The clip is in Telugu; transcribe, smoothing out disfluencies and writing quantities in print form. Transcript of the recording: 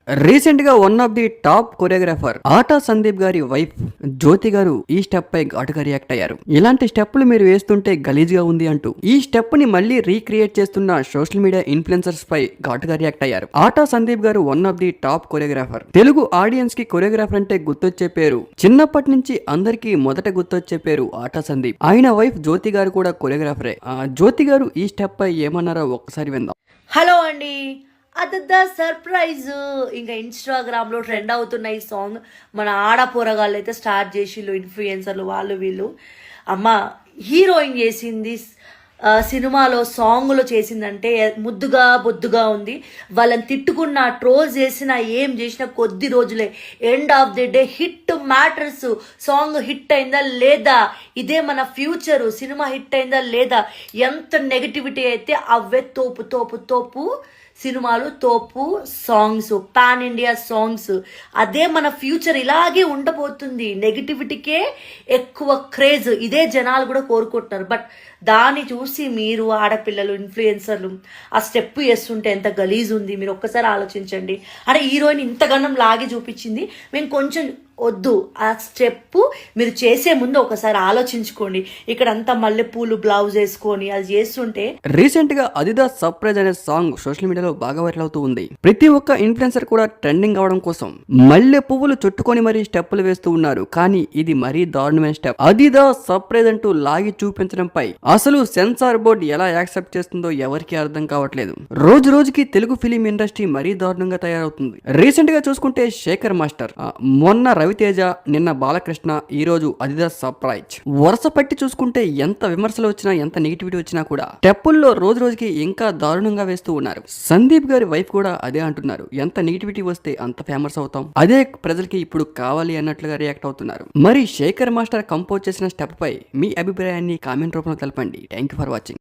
రీసెంట్ గా one of the top choreographer Aata Sandeep గారి వైఫ్ జ్యోతి గారు ఈ స్టెప్ పై ఘాటుగా రియాక్ట్ అయ్యారు. ఇలాంటి స్టెప్పులు మీరు వేస్తుంటే గలీజ్ గా ఉంది అంటూ ఈ స్టెప్ ని మళ్ళీ రీక్రియేట్ చేస్తున్న సోషల్ మీడియా ఇన్ఫ్లుయెన్సర్స్ పై ఘాటుగా రియాక్ట్ అయ్యారు. ఆటా సందీప్ గారు one of the top choreographer. Telugu audience కి కొరియోగ్రాఫర్ అంటే గుర్తొచ్చే పేరు, చిన్నప్పటి నుంచి అందరికీ మొదట గుర్తొచ్చే పేరు ఆటా సందీప్. ఆయన వైఫ్ జ్యోతి గారు కూడా కొరియోగ్రాఫరే. జ్యోతి గారు ఈ స్టెప్ పై ఏమన్నారో ఒక్కసారి విందాం. హలో అండి, అదద్దా సర్ప్రైజ్. ఇంకా ఇన్స్టాగ్రామ్లో ట్రెండ్ అవుతున్న ఈ సాంగ్ మన ఆడపోరగాళ్ళు అయితే స్టార్ట్ చేసిళ్ళు, ఇన్ఫ్లుయెన్సర్లు వాళ్ళు వీళ్ళు. అమ్మ హీరోయిన్ చేసింది సినిమాలో సాంగ్లో చేసిందంటే ముద్దుగా బొద్దుగా ఉంది. వాళ్ళని తిట్టుకున్న, ట్రోల్ చేసిన, ఏం చేసినా కొద్ది రోజులే. End of the day hit matters. Song hit అయిందా లేదా, ఇదే మన ఫ్యూచరు. సినిమా హిట్ అయిందా లేదా, ఎంత నెగిటివిటీ అయితే అవే తోపు తోపు తోపు సినిమాలు, తోపు సాంగ్స్, పాన్ ఇండియా సాంగ్స్. అదే మన ఫ్యూచర్. ఇలాగే ఉండబోతుంది. నెగిటివిటీకే ఎక్కువ క్రేజ్. ఇదే జనాలు కూడా కోరుకుంటున్నారు. బట్ దాన్ని చూసి మీరు ఆడపిల్లలు, ఇన్ఫ్లుయెన్సర్లు ఆ స్టెప్ వేస్తుంటే ఎంత గలీజ్ ఉంది. మీరు ఒక్కసారి ఆలోచించండి. అంటే హీరోయిన్ ఇంతగానం లాగి చూపించింది, మేము కొంచెం వద్దు. ఆ స్టెప్ మీరు చేసే ముందు ఒకసారి ఆలోచించుకోండి. ఇక్కడ అంతా మల్లెపూలు బ్లౌజ్ వేసుకొని అది చేస్తుంటే. రీసెంట్ గా అదిదాస్ సర్ప్రైజ్ అనే సాంగ్ సోషల్ మీడియాలో బాగా వైరల్ అవుతూ ఉంది. ప్రతి ఒక్క ఇన్ఫ్లుయెన్సర్ కూడా ట్రెండింగ్ అవడం కోసం మల్లె పువ్వులు చుట్టుకొని మరీ స్టెప్పులు వేస్తూ ఉన్నారు. కానీ ఇది మరీ దారుణమైన స్టెప్. అదిదాస్ సర్ప్రైజ్ అంటూ లాగి చూపించడంపై అసలు సెన్సార్ బోర్డు ఎలా యాక్సెప్ట్ చేస్తుందో ఎవరికి అర్థం కావట్లేదు. రోజు రోజుకి తెలుగు ఫిలిం ఇండస్ట్రీ మరీ దారుణంగా తయారవుతుంది. రీసెంట్ గా చూసుకుంటే శేఖర్ మాస్టర్, మొన్న రవితేజ, నిన్న బాలకృష్ణ, ఈ రోజు అదిదాస్ సర్ప్రైజ్. వరుస పట్టి చూసుకుంటే ఎంత విమర్శలు వచ్చినా, ఎంత నెగిటివిటీ వచ్చినా కూడా స్టెప్పుల్లో రోజు రోజుకి ఇంకా దారుణంగా వేస్తూ ఉన్నారు. సందీప్ గారి వైఫ్ కూడా అదే అంటున్నారు. ఎంత నెగిటివిటీ వస్తే అంత ఫేమస్ అవుతాం, అదే ప్రజలకి ఇప్పుడు కావాలి అన్నట్లుగా రియాక్ట్ అవుతున్నారు. మరి శేఖర్ మాస్టర్ కంపోజ్ చేసిన స్టెప్ పై మీ అభిప్రాయాన్ని కామెంట్ రూపంలో తెలపండి. Thank you for watching.